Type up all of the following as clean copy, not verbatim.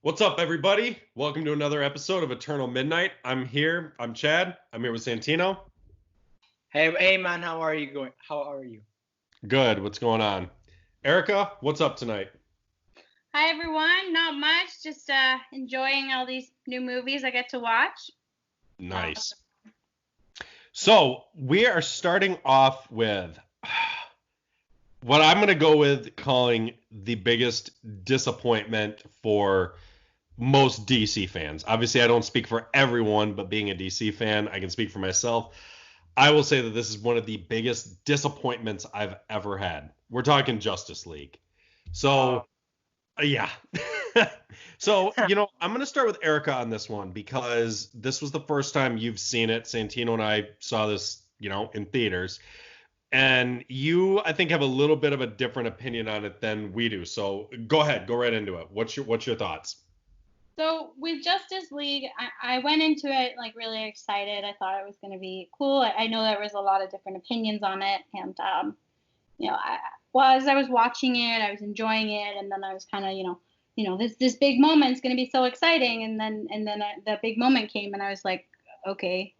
What's up, everybody? Welcome to another episode of Eternal Midnight. I'm Chad. I'm here with Santino. Hey man, how are you going? How are you? Good. What's going on? Erica, what's up tonight? Hi everyone. Not much. Just enjoying all these new movies I get to watch. Nice. So we are starting off with what I'm going to go with calling the biggest disappointment for most DC fans. Obviously, I don't speak for everyone, but being a DC fan, I can speak for myself. I will say that this is one of the biggest disappointments I've ever had. We're talking Justice League. So, yeah. So, I'm going to start with Erica on this one because this was the first time you've seen it. Santino and I saw this, in theaters. And you, I think, have a little bit of a different opinion on it than we do. So go ahead, go right into it. What's your thoughts? So with Justice League, I went into it like really excited. I thought it was going to be cool. I know there was a lot of different opinions on it, and as I was watching it, I was enjoying it, and then I was kind of, this big moment's going to be so exciting, and then the big moment came, and I was like, okay,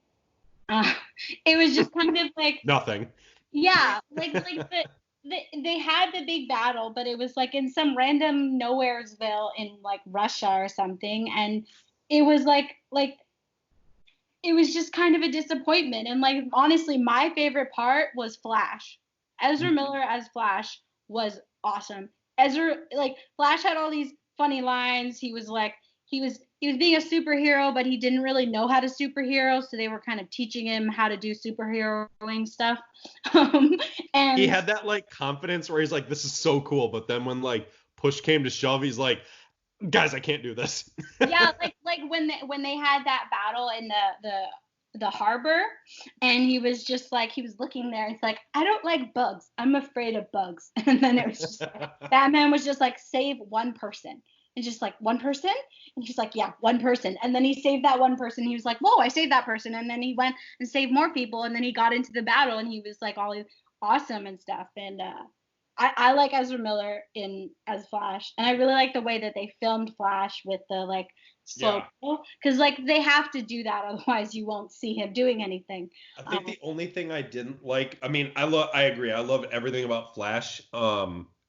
it was just kind of like nothing. Yeah, they had the big battle, but it was like in some random nowheresville in like Russia or something, and it was like it was just kind of a disappointment. And like honestly, my favorite part was Flash. Ezra Miller as Flash was awesome. Flash had all these funny lines. He was being a superhero, but he didn't really know how to superhero, so they were kind of teaching him how to do superheroing stuff. And he had that like confidence where he's like, "This is so cool," but then when like push came to shove, he's like, "Guys, I can't do this." Yeah, like when they had that battle in the harbor, and he was just like, he was looking there. It's like, I don't like bugs. I'm afraid of bugs. And then it was just like, Batman was just like, save one person. And just like, one person? And he's like, yeah, one person. And then he saved that one person. He was like, whoa, I saved that person. And then he went and saved more people. And then he got into the battle, and he was like all awesome and stuff. And I like Ezra Miller as Flash. And I really like the way that they filmed Flash with the like slow, because like they have to do that, otherwise you won't see him doing anything. I think the only thing I didn't like, I mean, I agree. I love everything about Flash.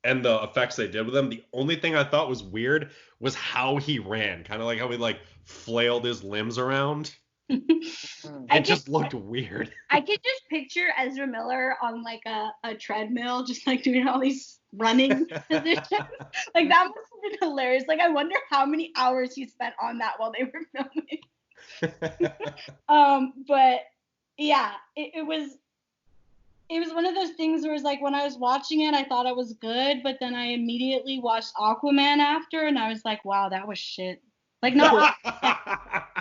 And the effects they did with him. The only thing I thought was weird was how he ran, kind of like how he like flailed his limbs around. It just looked weird. I could just picture Ezra Miller on like a treadmill, just like doing all these running positions. Like that must have been hilarious. Like I wonder how many hours he spent on that while they were filming. But yeah, it was one of those things where it's like when I was watching it, I thought it was good, but then I immediately watched Aquaman after, and I was like, wow, that was shit. Like, not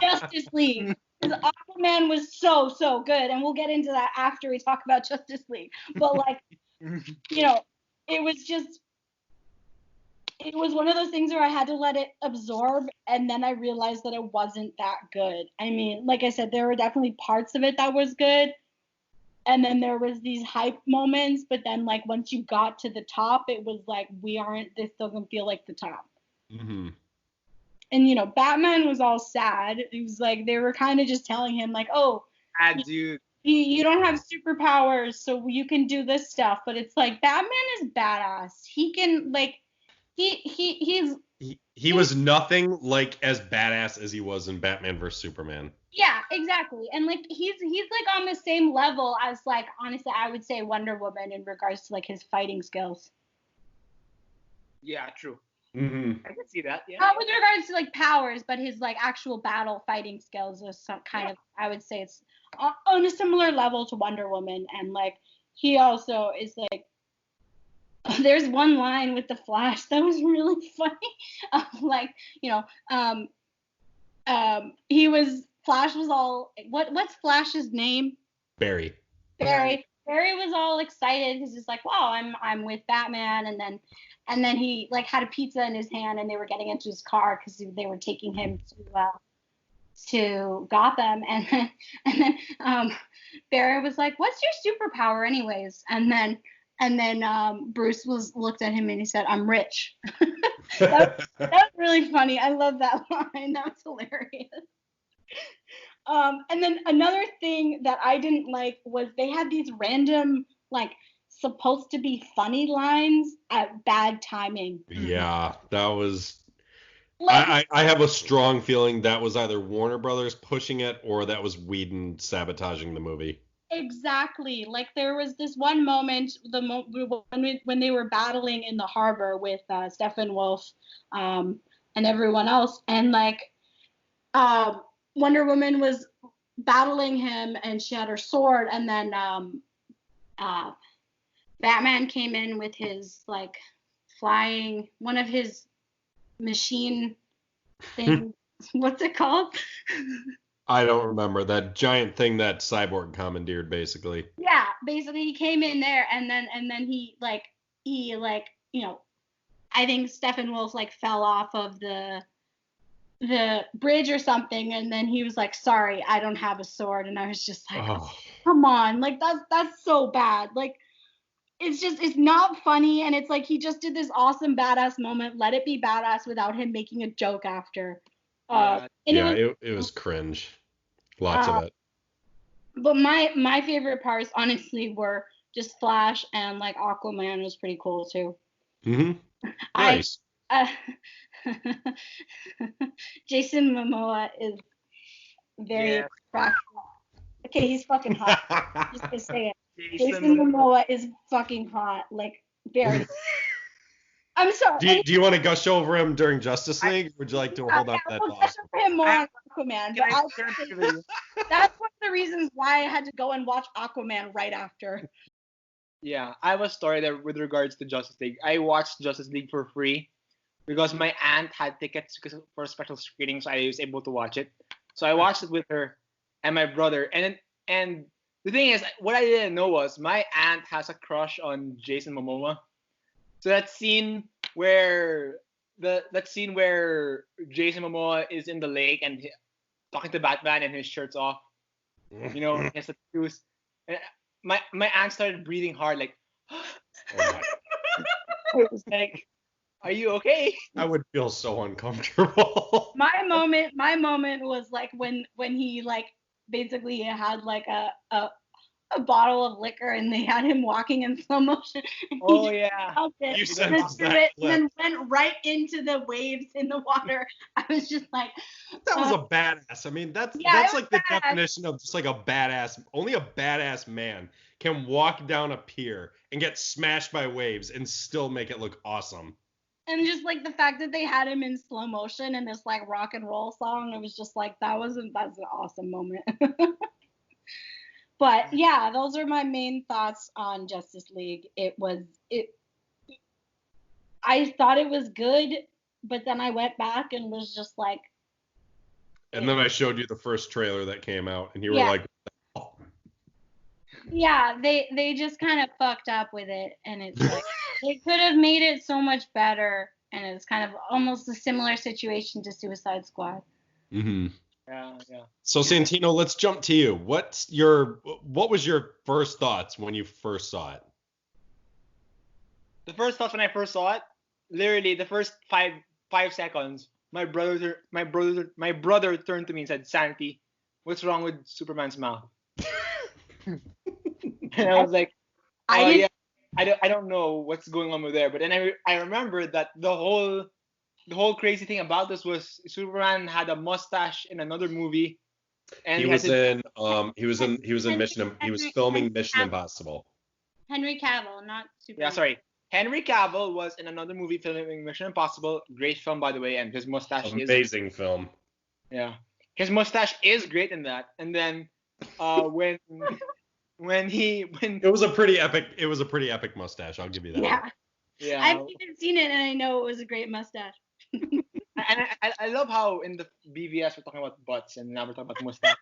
Justice League. Because Aquaman was so good, and we'll get into that after we talk about Justice League. But, like, it was one of those things where I had to let it absorb, and then I realized that it wasn't that good. I mean, like I said, there were definitely parts of it that was good. And then there was these hype moments, but then like once you got to the top, it was like, this doesn't feel like the top. Mm-hmm. And Batman was all sad. It was like they were kind of just telling him like, oh, dude, you don't have superpowers, so you can do this stuff. But it's like Batman is badass. He can like he was nothing like as badass as he was in Batman vs Superman. Yeah, exactly. And like he's like on the same level as like honestly I would say Wonder Woman in regards to like his fighting skills. Yeah, true. Mm-hmm. I can see that. Yeah. Not with regards to like powers, but his like actual battle fighting skills is some kind of, I would say it's on a similar level to Wonder Woman. And like he also is like, there's one line with the Flash that was really funny. Flash was all, what's Flash's name? Barry was all excited because he's like, wow, I'm with Batman, and then he like had a pizza in his hand, and they were getting into his car because they were taking him to Gotham, and then Barry was like, what's your superpower anyways? And then And then Bruce looked at him and he said, "I'm rich." that was really funny. I love that line. That was hilarious. And then another thing that I didn't like was they had these random, like, supposed to be funny lines at bad timing. Yeah, that was. Like, I have a strong feeling that was either Warner Brothers pushing it or that was Whedon sabotaging the movie. exactly. Like there was this one moment, when they were battling in the harbor with Steppenwolf and everyone else, and like Wonder Woman was battling him, and she had her sword, and then Batman came in with his like flying, one of his machine things. What's it called? I don't remember that giant thing that Cyborg commandeered, basically. Yeah, basically he came in there, and then he I think Steppenwolf like fell off of the bridge or something, and then he was like, "Sorry, I don't have a sword," and I was just like, Oh. "Come on, like that's so bad." Like it's not funny, and it's like he just did this awesome badass moment. Let it be badass without him making a joke after. And it was cringe. Lots of it. But my favorite parts, honestly, were just Flash, and like Aquaman was pretty cool too. Nice. Jason Momoa is very attractive. Okay, he's fucking hot. Just to say it. Jason Momoa is fucking hot. Like, very. I'm sorry. Do you want to gush over him during Justice League? Or would you like to hold up that thought? Gush over him more on Aquaman. But that's one of the reasons why I had to go and watch Aquaman right after. Yeah, I have a story there with regards to Justice League. I watched Justice League for free because my aunt had tickets for a special screening, so I was able to watch it. So I watched it with her and my brother. And the thing is, what I didn't know was my aunt has a crush on Jason Momoa. So that scene where Jason Momoa is in the lake and talking to Batman and his shirt's off, he has the shoes. My aunt started breathing hard, like. Oh my. I was like, "Are you okay?" I would feel so uncomfortable. My moment was like when he like basically had like a bottle of liquor, and they had him walking in slow motion. Oh yeah. You said that and then went right into the waves in the water. I was just like, that was a badass. I mean, that's like the definition of just like a badass. Only a badass man can walk down a pier and get smashed by waves and still make it look awesome. And just like the fact that they had him in slow motion in this like rock and roll song, it was just like that's an awesome moment. But yeah, those are my main thoughts on Justice League. I thought it was good, but then I went back and was just like. And then I showed you the first trailer that came out, and you were like, oh. Yeah, they just kind of fucked up with it, and it's like they could have made it so much better, and it's kind of almost a similar situation to Suicide Squad. Mm-hmm. Yeah. So Santino, let's jump to you. What was your first thoughts when you first saw it? The first thoughts when I first saw it, literally the first 5 seconds, my brother turned to me and said, "Santi, what's wrong with Superman's mouth?" And I was like, I don't know what's going on with there. But then I remember that the whole crazy thing about this was Superman had a mustache in another movie, and he was filming Mission Impossible. Henry Cavill, not Superman. Yeah, sorry. Henry Cavill was in another movie filming Mission Impossible. Great film, by the way, and his mustache is amazing film. Yeah, his mustache is great in that. And then when it was a pretty epic mustache. I'll give you that. Yeah. I haven't even seen it, and I know it was a great mustache. And I love how in the BVS we're talking about butts, and now we're talking about mustaches.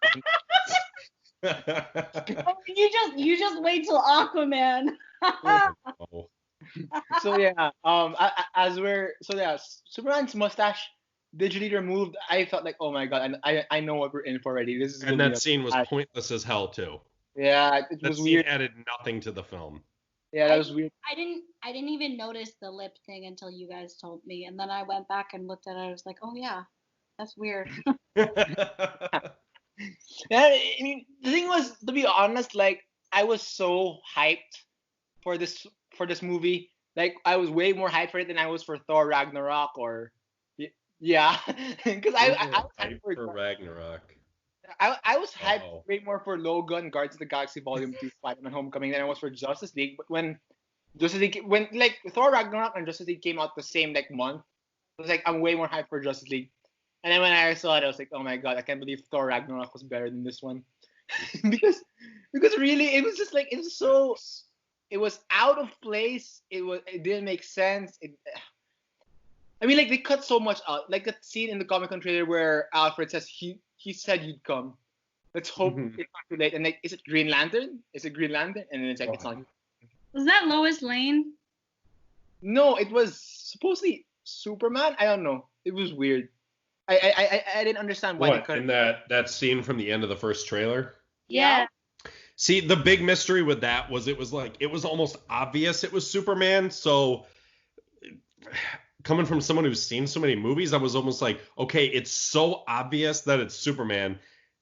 You just wait till Aquaman. So yeah, Superman's mustache digitally removed. I felt like, oh my god, I know what we're in for already. This is. And that scene was pointless as hell too. Yeah, it was weird. Added nothing to the film. Yeah, that was weird. I didn't even notice the lip thing until you guys told me, and then I went back and looked at it. I was like, oh yeah, that's weird. Yeah, I mean, the thing was, to be honest, like I was so hyped for this movie. Like I was way more hyped for it than I was for Thor Ragnarok or yeah, because I was hyped Hype for Ragnarok. I was hyped Uh-oh. way more for Logan, Guardians of the Galaxy Volume 2, Spider-Man Homecoming than I was for Justice League. But when Justice League, when like Thor Ragnarok and Justice League came out the same like month, I was like, I'm way more hyped for Justice League. And then when I saw it, I was like, oh my god, I can't believe Thor Ragnarok was better than this one. because really, it was just like, it was out of place. It didn't make sense. I mean, like they cut so much out. Like that scene in the Comic Con trailer where Alfred says he said you'd come. Let's hope Mhm. it's not too late. And like, is it Green Lantern? Is it Green Lantern? And then it's like, it's not. Was that Lois Lane? No, it was supposedly Superman. I don't know. It was weird. I didn't understand why they What, cut in it. that scene from the end of the first trailer? Yeah. See, the big mystery with that was it was almost obvious it was Superman. So coming from someone who's seen so many movies, I was almost like, okay, it's so obvious that it's Superman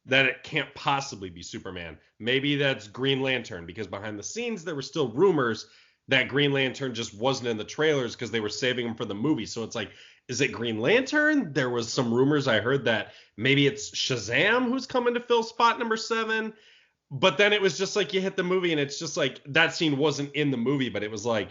that it can't possibly be Superman. Maybe that's Green Lantern, because behind the scenes there were still rumors that Green Lantern just wasn't in the trailers because they were saving him for the movie. So it's like, is it Green Lantern? There was some rumors I heard that maybe it's Shazam who's coming to fill spot number 7. But then it was just like you hit the movie and it's just like that scene wasn't in the movie, but it was like,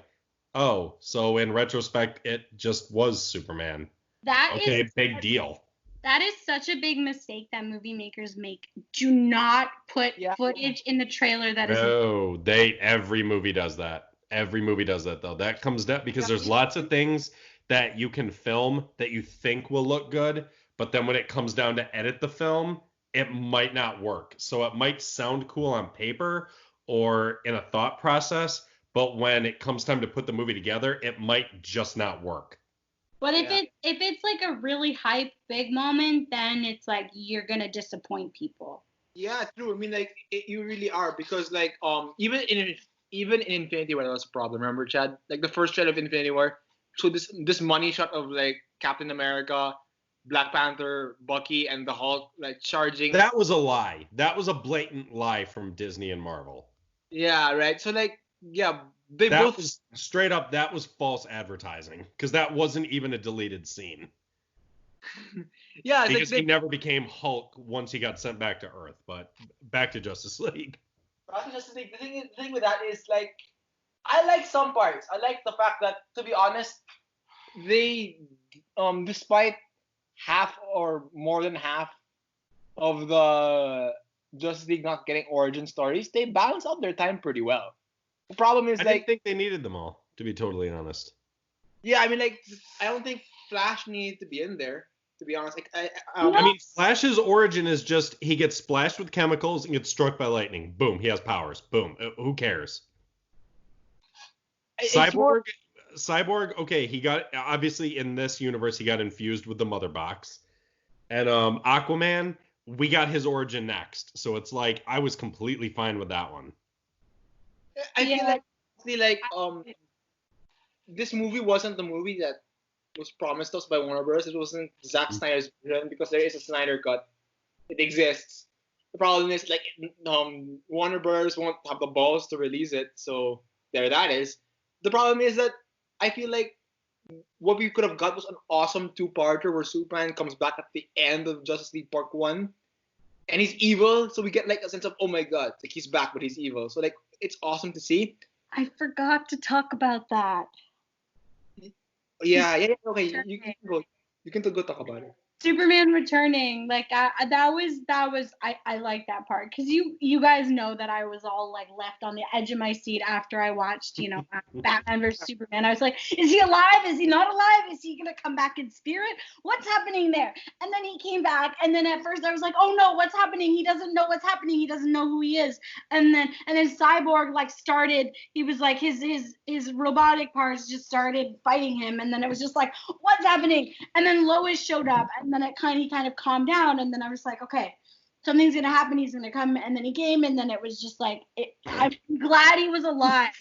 oh, so in retrospect, it just was Superman. Okay, big deal. That is such a big mistake that movie makers make. Do not put footage in the trailer that is. No, every movie does that. Every movie does that though. That comes down because there's lots of things that you can film that you think will look good, but then when it comes down to edit the film, it might not work. So it might sound cool on paper or in a thought process, but when it comes time to put the movie together, it might just not work. But if it's like a really hype big moment, then it's like you're gonna disappoint people. Yeah, true. I mean, like you really are, because like even in Infinity War that was a problem. Remember, Chad? Like the first trailer of Infinity War, so this money shot of like Captain America, Black Panther, Bucky, and the Hulk like charging. That was a lie. That was a blatant lie from Disney and Marvel. Yeah, right. So like, yeah, that both was straight up. That was false advertising because that wasn't even a deleted scene. Yeah, because he never became Hulk once he got sent back to Earth. But back to Justice League. Back to Justice League. The thing with that is like, I like some parts. I like the fact that, to be honest, they despite half or more than half of the Justice League not getting origin stories, they balance out their time pretty well. The problem is, I didn't think they needed them all, to be totally honest. Yeah, I mean, like, I don't think Flash needed to be in there, to be honest. Like, I mean, Flash's origin is just he gets splashed with chemicals and gets struck by lightning. Boom, he has powers. Boom. Who cares? Cyborg, okay, he got, obviously in this universe, he got infused with the Mother Box. And Aquaman, we got his origin next. So it's like, I was completely fine with that one. I feel like this movie wasn't the movie that was promised us by Warner Bros. It wasn't Zack Snyder's vision, because there is a Snyder Cut. It exists. The problem is, like, Warner Bros. Won't have the balls to release it, so there that is. The problem is that I feel like what we could have got was an awesome 2-parter where Superman comes back at the end of Justice League Part 1, and he's evil, so we get like a sense of, oh my god, like he's back but he's evil. So like, it's awesome to see. I forgot to talk about that. Yeah, okay, you can go talk about it. Superman returning, like that was I like that part, because you guys know that I was all like left on the edge of my seat after I watched Batman vs Superman. I was like, is he alive? Is he not alive? Is he gonna come back in spirit? What's happening there? And then he came back, and then at first I was like, oh no, what's happening? He doesn't know what's happening. He doesn't know who he is. And then Cyborg like started. He was like his robotic parts just started fighting him, and then it was just like, what's happening? And then Lois showed up, and then he kind of calmed down, and then I was like, okay. something's gonna happen, he's gonna come, and then he came, and then it was just like, I'm glad he was alive.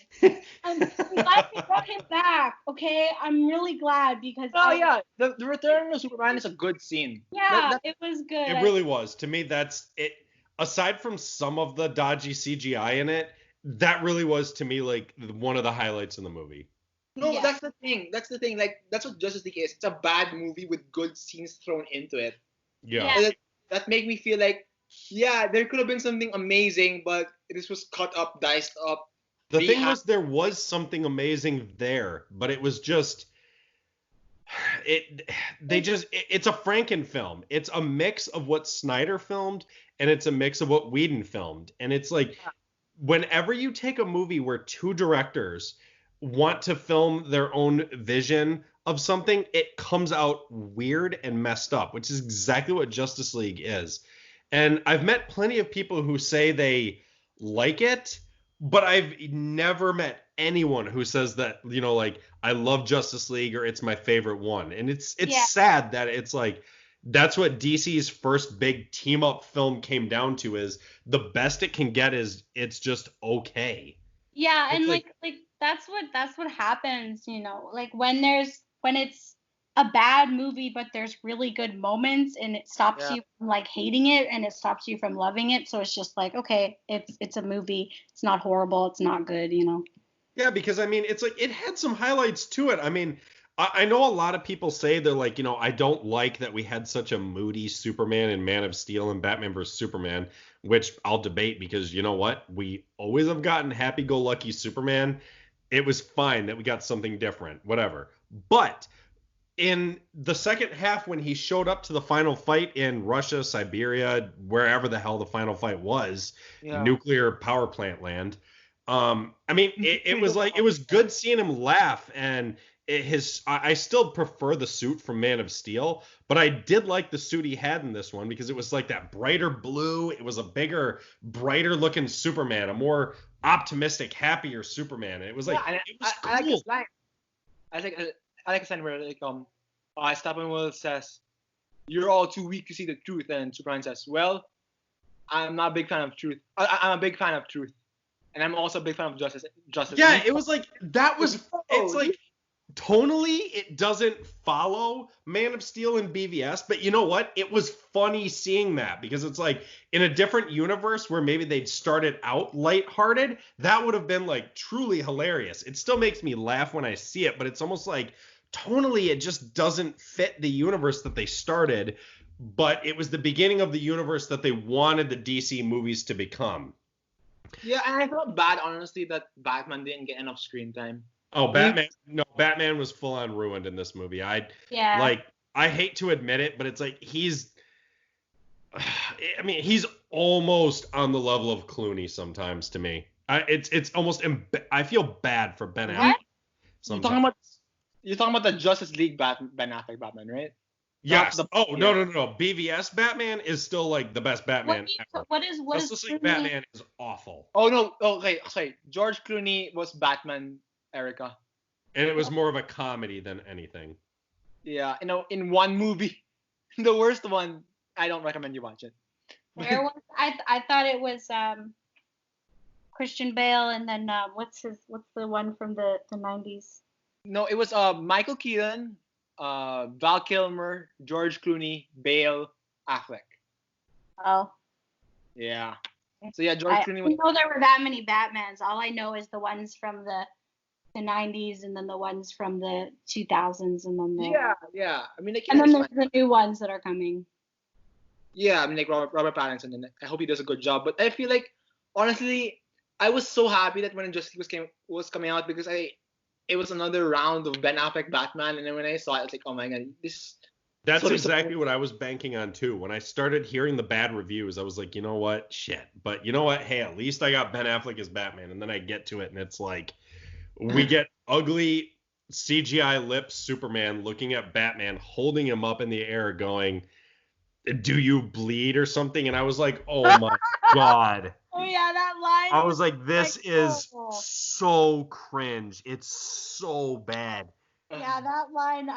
I'm glad we brought him back. Okay, I'm really glad because. Oh yeah, the return of Superman is a good scene. Yeah, it was good. It really was. To me, that's it. Aside from some of the dodgy CGI in it, that really was to me like one of the highlights in the movie. No, Yeah. that's the thing. That's the thing. Like that's what Justice League is. It's a bad movie with good scenes thrown into it. Yeah. Yeah. That make me feel like, yeah, there could have been something amazing, but this was cut up, diced up. The thing was, there was something amazing there, but it was just it's a Franken film. It's a mix of what Snyder filmed and it's a mix of what Whedon filmed. And it's like whenever you take a movie where two directors want to film their own vision of something, it comes out weird and messed up, which is exactly what Justice League is. And I've met plenty of people who say they like it, but I've never met anyone who says that, you know, like, I love Justice League or it's my favorite one. And it's sad that it's like that's what DC's first big team up film came down to, is the best it can get is it's just okay. Yeah, and like that's what happens, you know, like when it's a bad movie but there's really good moments and it stops you from like hating it and it stops you from loving it. So it's just like, okay, it's a movie. It's not horrible. It's not good, you know. Yeah, because I mean, it's like it had some highlights to it. I mean, I know a lot of people say they're like, you know, I don't like that we had such a moody Superman in Man of Steel and Batman vs Superman, which I'll debate because you know what? We always have gotten happy-go-lucky Superman. It was fine that we got something different, whatever. But in the second half, when he showed up to the final fight in Russia, Siberia, wherever the hell the final fight was, nuclear power plant land, I mean, it was like, it was good seeing him laugh, and I still prefer the suit from Man of Steel, but I did like the suit he had in this one because it was like that brighter blue. It was a bigger, brighter looking Superman, a more optimistic, happier Superman. And it was like, it was cool. I like his line. I like his line where Steppenwolf says, "You're all too weak to see the truth," and Superman says, "Well, I'm not a big fan of truth. I'm a big fan of truth, and I'm also a big fan of justice." Yeah, it was like that was. It's like tonally, it doesn't follow Man of Steel and BVS, but you know what? It was funny seeing that because it's like in a different universe where maybe they'd started out lighthearted, that would have been like truly hilarious. It still makes me laugh when I see it, but it's almost like tonally it just doesn't fit the universe that they started, but it was the beginning of the universe that they wanted the DC movies to become. Yeah, and I felt bad, honestly, that Batman didn't get enough screen time. Oh, Batman was full on ruined in this movie. I hate to admit it, but it's like he's almost on the level of Clooney sometimes to me. It's almost I feel bad for Ben Affleck. You're talking about the Justice League Ben Affleck Batman, right? Yes. No. BVS Batman is still like the best Batman ever. Justice League Batman is awful. Oh no. Okay. Sorry. George Clooney was Batman, Erica. And it was more of a comedy than anything. Yeah. You know, in one movie, the worst one. I don't recommend you watch it. Where was I thought it was Christian Bale, and then what's the one from the 90s? No, it was Michael Keaton, Val Kilmer, George Clooney, Bale, Affleck. Oh. Yeah. So yeah, George Clooney was. I know there were that many Batmans. All I know is the ones from the 90s, and then the ones from the 2000s, and then the. Yeah. I mean, and then there's the new ones that are coming. Yeah, I mean, like Robert Pattinson, and I hope he does a good job. But I feel like, honestly, I was so happy that when Justice League was coming out because it was another round of Ben Affleck Batman, and then when I saw it, I was like, oh my god, this. That's exactly what I was banking on too. When I started hearing the bad reviews, I was like, you know what, shit. But you know what, hey, at least I got Ben Affleck as Batman, and then I get to it, and it's like, we get ugly CGI lips Superman looking at Batman, holding him up in the air, going, "Do you bleed?" or something, and I was like, oh my god. Oh yeah, that line. I was like, this is so cringe. It's so bad. Yeah, that line,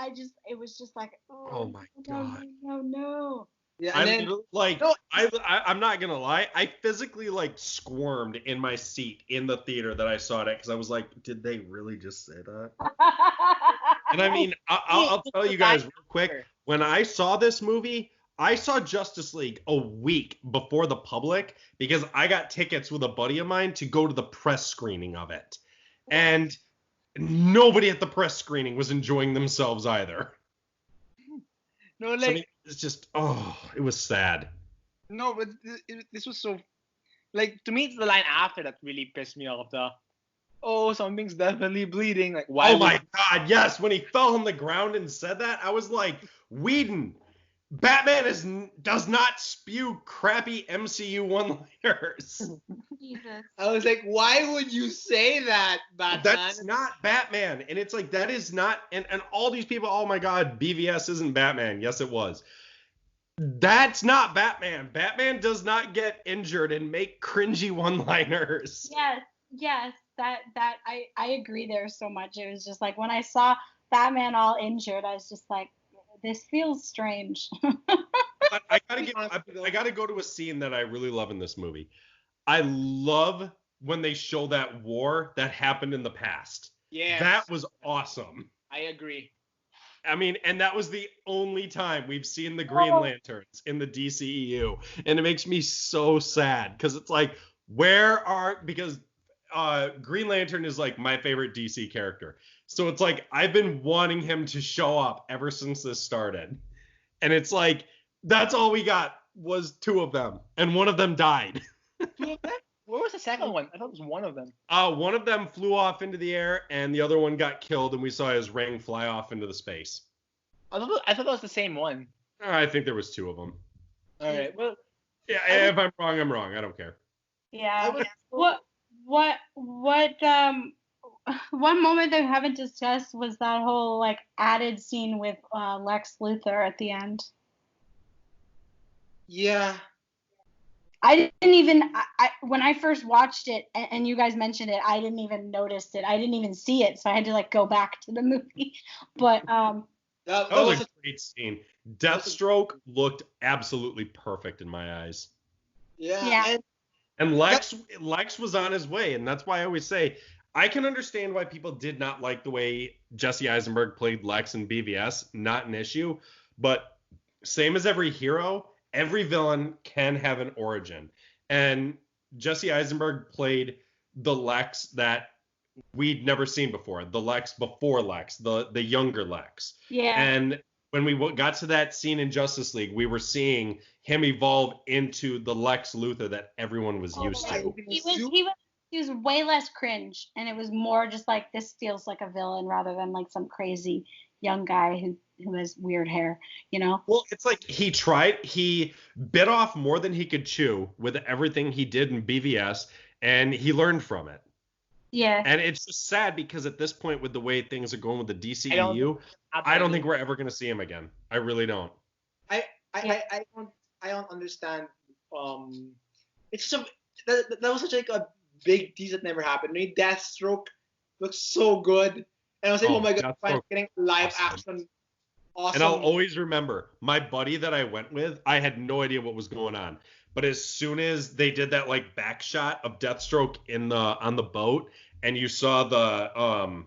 it was just like, oh my god. No. Yeah, I and then literally, like, no, I'm not gonna lie, I physically like squirmed in my seat in the theater that I saw it at because I was like, did they really just say that? And I mean, I'll tell you guys real quick. When I saw this movie, I saw Justice League a week before the public because I got tickets with a buddy of mine to go to the press screening of it. And nobody at the press screening was enjoying themselves either. no, So, I like mean, it's just, oh, it was sad. no, but this was so like to me it's the line after that really pissed me off. Oh, something's definitely bleeding. Like why Oh would my God, yes. When he fell on the ground and said that, I was like, Whedon, Batman does not spew crappy MCU one-liners. Jesus. I was like, why would you say that, Batman? That's not Batman. And it's like, that is not, and all these people, oh my God, BVS isn't Batman. Yes, it was. That's not Batman. Batman does not get injured and make cringy one-liners. Yes, that I agree there so much. It was just like when I saw Batman all injured, I was just like, this feels strange. But I gotta go to a scene that I really love in this movie. I love when they show that war that happened in the past. Yes. That was awesome. I agree. I mean, and that was the only time we've seen the Green Lanterns in the DCEU. And it makes me so sad because it's like, because Green Lantern is like my favorite DC character. So it's like, I've been wanting him to show up ever since this started. And it's like, that's all we got was two of them. And one of them died. Two of them? Where was the second one? I thought it was one of them. One of them flew off into the air, and the other one got killed, and we saw his ring fly off into the space. I thought that was the same one. I think there was two of them. All right. Well, Yeah, if I'm wrong, I'm wrong. I don't care. Yeah. What one moment that we haven't discussed was that whole like added scene with Lex Luthor at the end. yeah. I didn't even when I first watched it and you guys mentioned it, I didn't even notice it. I didn't even see it, so I had to like go back to the movie. But That was a great scene. Deathstroke looked absolutely perfect in my eyes. Yeah. And Lex was on his way, and that's why I always say I can understand why people did not like the way Jesse Eisenberg played Lex in BVS, not an issue. But same as every hero, every villain can have an origin. And Jesse Eisenberg played the Lex that we'd never seen before, the Lex before Lex, the younger Lex. Yeah. And when we got to that scene in Justice League, we were seeing him evolve into the Lex Luthor that everyone was used to. He was way less cringe, and it was more just like, this feels like a villain rather than like some crazy young guy who has weird hair, you know? Well, it's like he bit off more than he could chew with everything he did in BVS, and he learned from it. Yeah. And it's just sad because at this point, with the way things are going with the DCEU, I don't think we're ever going to see him again. I really don't. I don't understand. It's so that was such like a big tease that never happened. I mean, Deathstroke looks so good, and I was like, oh my god, I'm getting live action. Awesome. And I'll always remember my buddy that I went with. I had no idea what was going on, but as soon as they did that like back shot of Deathstroke on the boat, and you saw the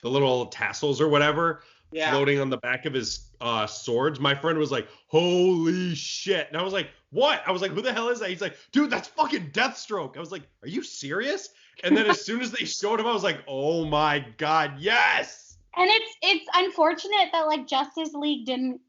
little tassels or whatever floating on the back of his swords, my friend was like, holy shit. And I was like, what? I was like, who the hell is that? He's like, dude, that's fucking Deathstroke. I was like, are you serious? And then as soon as they showed him, I was like, oh my god, yes. And it's unfortunate that like Justice League didn't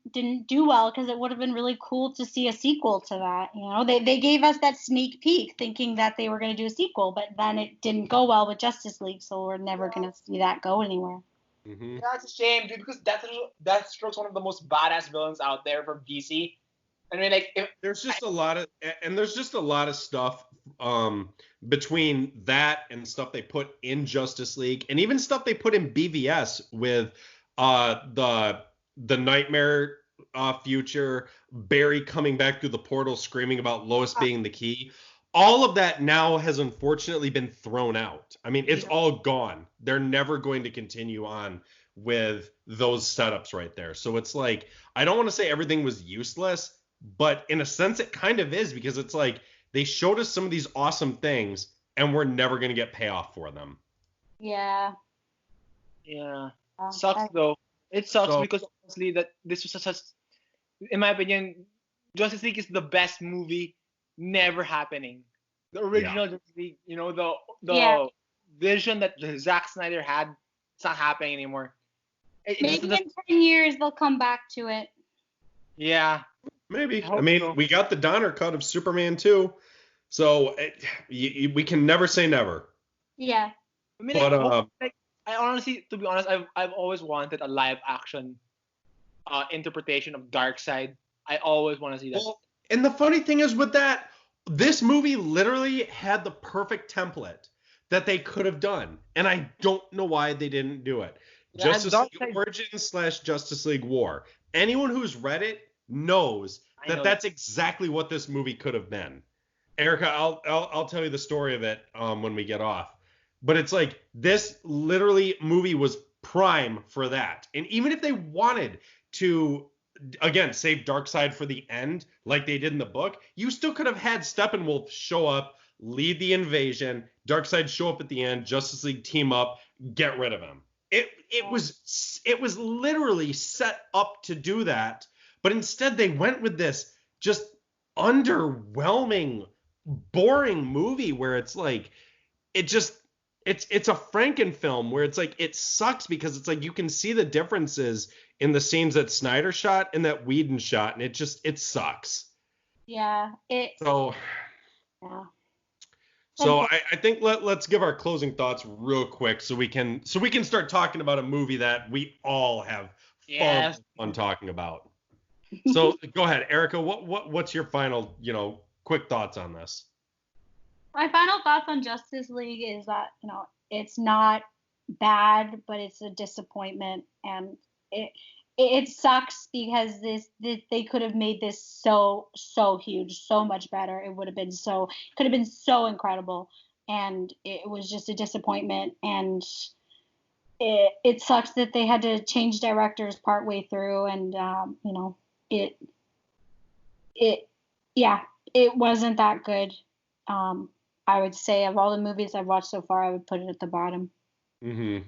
do well, because it would have been really cool to see a sequel to that. You know, they gave us that sneak peek thinking that they were going to do a sequel, but then it didn't go well with Justice League, so we're never going to see that go anywhere. Mm-hmm. Yeah, it's a shame, dude, because Deathstroke's one of the most badass villains out there from DC. I mean, like, there's just a lot of stuff between that and stuff they put in Justice League, and even stuff they put in BVS with the nightmare future, Barry coming back through the portal screaming about Lois being the key. All of that now has unfortunately been thrown out. I mean, it's all gone. They're never going to continue on with those setups right there. So it's like, I don't want to say everything was useless, but in a sense it kind of is, because it's like they showed us some of these awesome things and we're never going to get payoff for them. Yeah. Yeah. Sucks though. It sucks because honestly that this was such, in my opinion, Justice League is the best movie never happening. The original Justice League, you know, the vision that Zack Snyder had, it's not happening anymore. Maybe in 10 years they'll come back to it. Yeah. Maybe. I mean, we got the Donner cut of Superman 2, so we can never say never. Yeah. I mean, I honestly, to be honest, I've always wanted a live action interpretation of Darkseid. I always want to see that. Well, and the funny thing is with that, this movie literally had the perfect template that they could have done, and I don't know why they didn't do it. Yeah, Justice League Origins / Justice League War. Anyone who's read it knows that that's exactly what this movie could have been. Erica, I'll tell you the story of it when we get off. But it's like this literally movie was prime for that. And even if they wanted to, again, save Darkseid for the end like they did in the book, you still could have had Steppenwolf show up, lead the invasion, Darkseid show up at the end, Justice League team up, get rid of him. It was literally set up to do that, but instead they went with this just underwhelming, boring movie where it's like it's a Frankenfilm where it's like it sucks because it's like you can see the differences in the scenes that Snyder shot and that Whedon shot, and it sucks. Yeah. So I think let's give our closing thoughts real quick so we can start talking about a movie that we all have fun talking about. So go ahead, Erica. What's your final quick thoughts on this? My final thoughts on Justice League is that it's not bad, but it's a disappointment, and it sucks because they could have made this so huge, so much better. It could have been so incredible, and it was just a disappointment. And it sucks that they had to change directors partway through, and it wasn't that good. I would say of all the movies I've watched so far, I would put it at the bottom. Mm-hmm.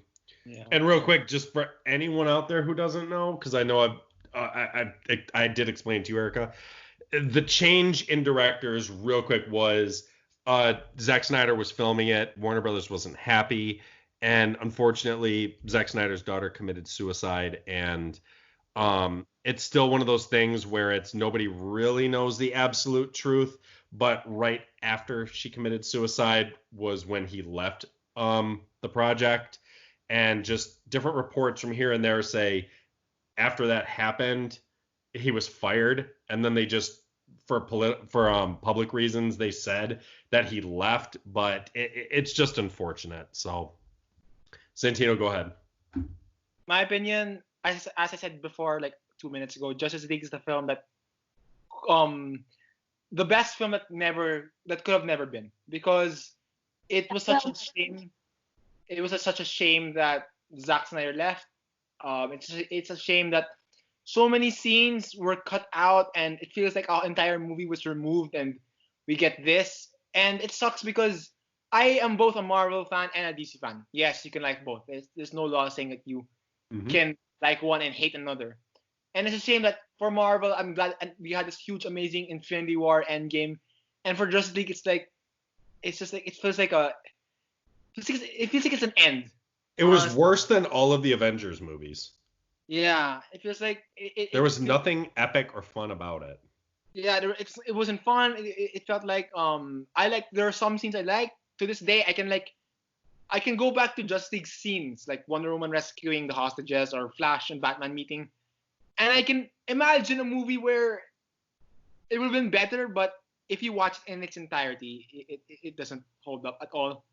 Yeah. And real quick, just for anyone out there who doesn't know, because I know I did explain to you, Erica, the change in directors, real quick, was Zack Snyder was filming it. Warner Brothers wasn't happy, and unfortunately, Zack Snyder's daughter committed suicide, and it's still one of those things where it's nobody really knows the absolute truth. But right after she committed suicide was when he left the project. And just different reports from here and there say after that happened, he was fired. And then they just, for public reasons, they said that he left. But it's just unfortunate. So, Santino, go ahead. My opinion, as I said before, like 2 minutes ago, Justice League is the film that the best film that could have never been, because it was such a shame. It was such a shame that Zack Snyder left. It's a shame that so many scenes were cut out, and it feels like our entire movie was removed, and we get this. And it sucks because I am both a Marvel fan and a DC fan. Yes, you can like both. There's no law saying that you can like one and hate another. And it's a shame that for Marvel, I'm glad we had this huge, amazing Infinity War Endgame, and for Justice League, it feels like it's an end. It was worse than all of the Avengers movies. Yeah, it feels like there was nothing epic or fun about it. Yeah, it wasn't fun. It felt like there are some scenes I like. To this day, I can go back to Justice League scenes like Wonder Woman rescuing the hostages or Flash and Batman meeting. And I can imagine a movie where it would have been better, but if you watch it in its entirety, it doesn't hold up at all.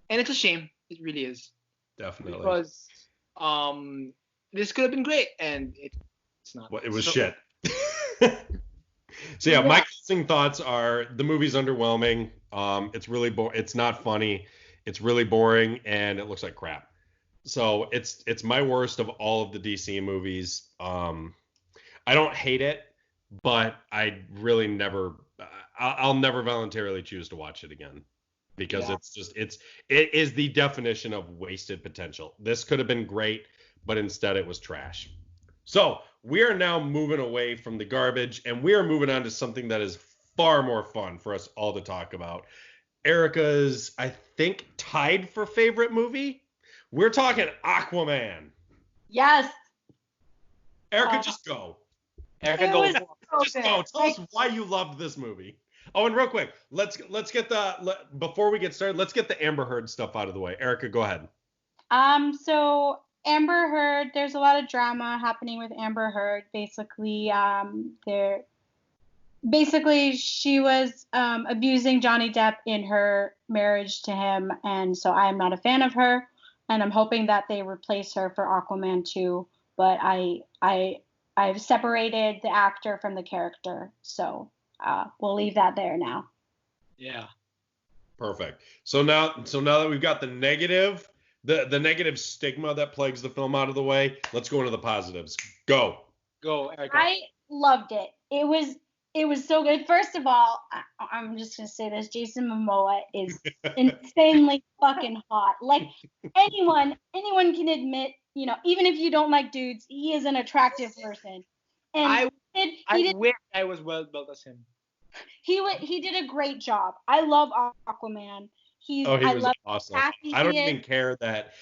And it's a shame. It really is. Definitely. Because this could have been great, and it's not. Well, it was shit. So yeah, my closing thoughts are the movie's underwhelming. It's really it's not funny. It's really boring, and it looks like crap. So it's my worst of all of the DC movies. I don't hate it. but I really never, I'll never voluntarily choose to watch it again because Yeah. it is the definition of wasted potential. This could have been great, but instead it was trash. So we are now moving away from the garbage and we are moving on to something that is far more fun for us all to talk about. Erica's, I think, tied for favorite movie. We're talking Aquaman. Yes. Erica, just go. Erica, It go. was so Just good. go. Tell us why you loved this movie. Oh, and real quick, let's get before we get started, let's get the Amber Heard stuff out of the way. Erica, go ahead. So Amber Heard, there's a lot of drama happening with Amber Heard. Basically she was abusing Johnny Depp in her marriage to him, and so I'm not a fan of her, and I'm hoping that they replace her for Aquaman 2, but I've separated the actor from the character, so we'll leave that there now. Yeah. Perfect. So now that we've got the negative stigma that plagues the film out of the way, let's go into the positives. Go. Go, Erica. I loved it. It was so good. First of all, I'm just gonna say this: Jason Momoa is insanely fucking hot. Like anyone can admit, even if you don't like dudes, he is an attractive person. And I wish I was well built as him. he did a great job. I love Aquaman. He was awesome. I don't even care that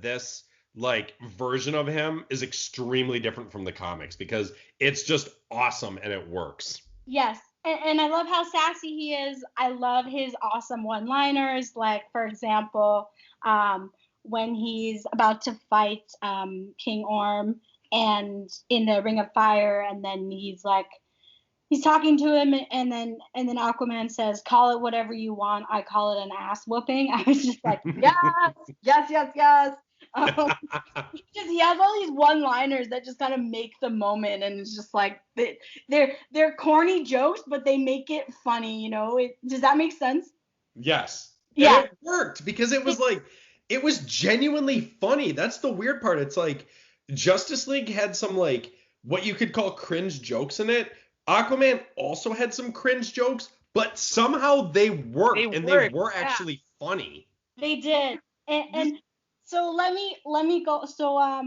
this like version of him is extremely different from the comics because it's just awesome and it works. Yes. And I love how sassy he is. I love his awesome one-liners. Like, for example, when he's about to fight King Orm and in the Ring of Fire, and then he's talking to him, and then Aquaman says, "Call it whatever you want. I call it an ass whooping." I was just like, yes. He has all these one-liners that just kind of make the moment, and it's just like they're corny jokes, but they make it funny. Does that make sense? Yes. Yeah. And it worked because it was genuinely funny. That's the weird part. It's like Justice League had some like what you could call cringe jokes in it. Aquaman also had some cringe jokes, but somehow they worked and they were actually funny. They did. And so let me go. So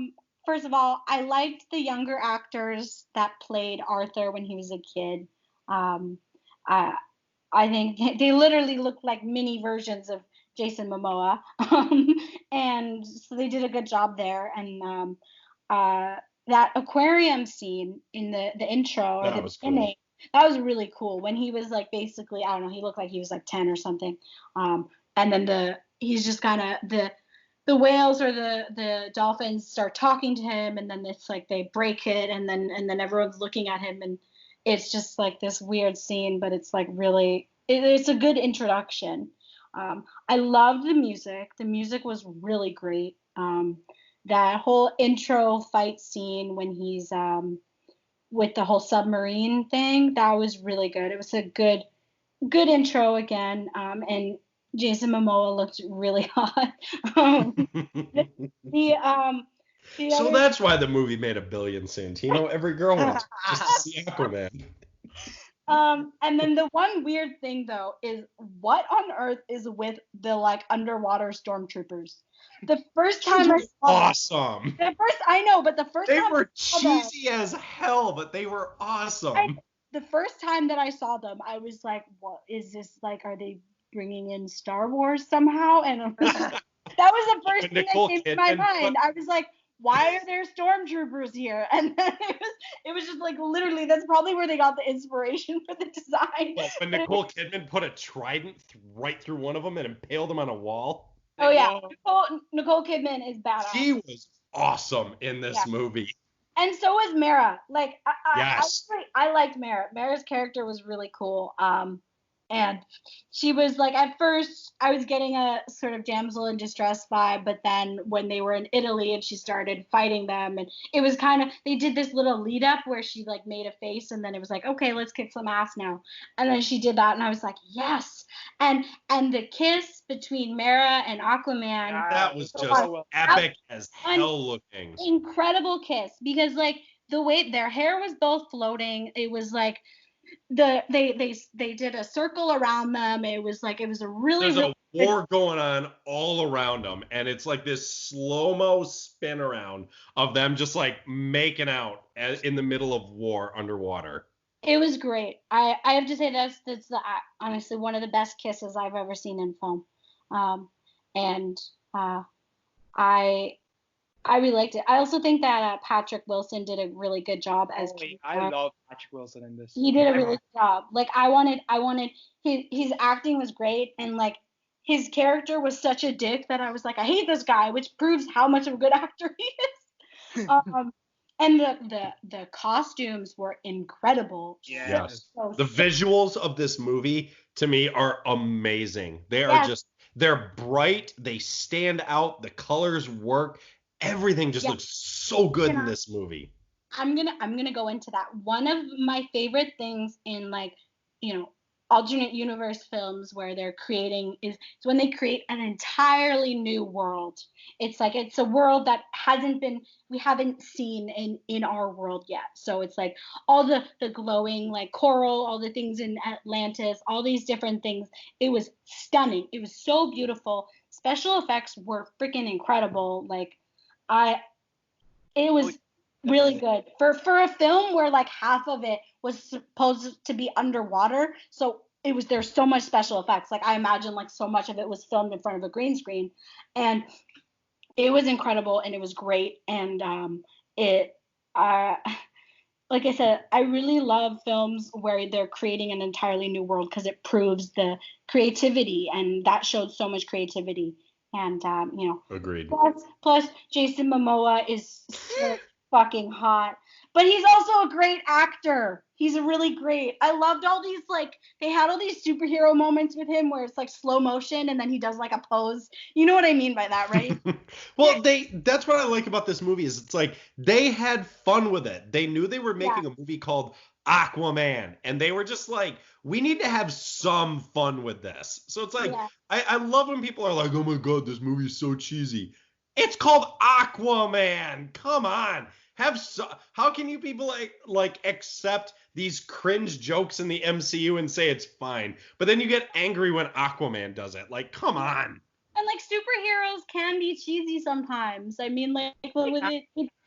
first of all, I liked the younger actors that played Arthur when he was a kid. I think they literally looked like mini versions of Jason Momoa. And so they did a good job there. And that aquarium scene in the intro or the beginning, that was really cool. When he was like basically, I don't know, he looked like he was like 10 or something. And then he's just kind of the whales or the dolphins start talking to him, and then it's like they break it, and then everyone's looking at him, and it's just like this weird scene, but it's like really it's a good introduction. I loved the music. The music was really great. That whole intro fight scene when he's with the whole submarine thing, that was really good. It was a good intro again. And Jason Momoa looked really hot. So that's why the movie made $1 billion soon. Every girl wants just to see Aquaman. And then the one weird thing though is what on earth is with the like underwater stormtroopers? The first time I saw awesome. I know, but the first they time were cheesy as hell, but they were awesome. The first time that I saw them, I was like, "What is this? Like, are they bringing in Star Wars somehow?" And that was the first thing that came to my mind. I was like, "Why are there stormtroopers here?" And then it was just like literally, that's probably where they got the inspiration for the design. Well, when Nicole Kidman put a trident right through one of them and impaled him on a wall. Oh yeah, Nicole Kidman is badass. She was awesome in this movie. And so was Mara. Like, yes. I liked Mara. Mara's character was really cool. And she was like, at first, I was getting a sort of damsel in distress vibe, but then when they were in Italy and she started fighting them, and it was kind of, they did this little lead up where she like made a face, and then it was like, okay, let's kick some ass now. And then she did that, and I was like, yes. And the kiss between Mara and Aquaman. That was just epic as hell looking. Incredible kiss, because like the way their hair was both floating. It was like they did a circle around them. It was a really, There's really a war going on all around them, and it's like this slow-mo spin around of them just like making out in the middle of war underwater. It was great. I have to say honestly one of the best kisses I've ever seen in film. And I I really liked it. I also think that Patrick Wilson did a really good job as King I Shark. love Patrick Wilson in this. He did a really good job. Like I wanted his acting was great, and like his character was such a dick that I was like, I hate this guy, which proves how much of a good actor he is. And the costumes were incredible. Yes. So The visuals of this movie to me are amazing. They are they're bright, they stand out, the colors work, everything just looks so good in this movie. I'm gonna go into that. One of my favorite things in alternate universe films where they're creating is when they create an entirely new world. It's like it's a world that we haven't seen in our world yet. So it's like all the glowing like coral, all the things in Atlantis, all these different things. It was stunning. It was so beautiful. Special effects were freaking incredible. It was really good for a film where like half of it was supposed to be underwater. So there's so much special effects. Like I imagine like so much of it was filmed in front of a green screen, and it was incredible and it was great. And like I said, I really love films where they're creating an entirely new world because it proves the creativity, and that showed so much creativity. And Agreed. Plus Jason Momoa is so fucking hot, but he's also a great actor. He's really great. I loved all these they had all these superhero moments with him where it's like slow motion and then he does like a pose. You know what I mean by that, right? Well, that's what I like about this movie is it's like they had fun with it. They knew they were making a movie called Aquaman, and they were just like, we need to have some fun with this. So it's like I love when people are like, oh my god, this movie is so cheesy. It's called Aquaman. Come on. How can you people like accept these cringe jokes in the MCU and say it's fine, but then you get angry when Aquaman does it? Like, come on. And like superheroes can be cheesy sometimes. I mean,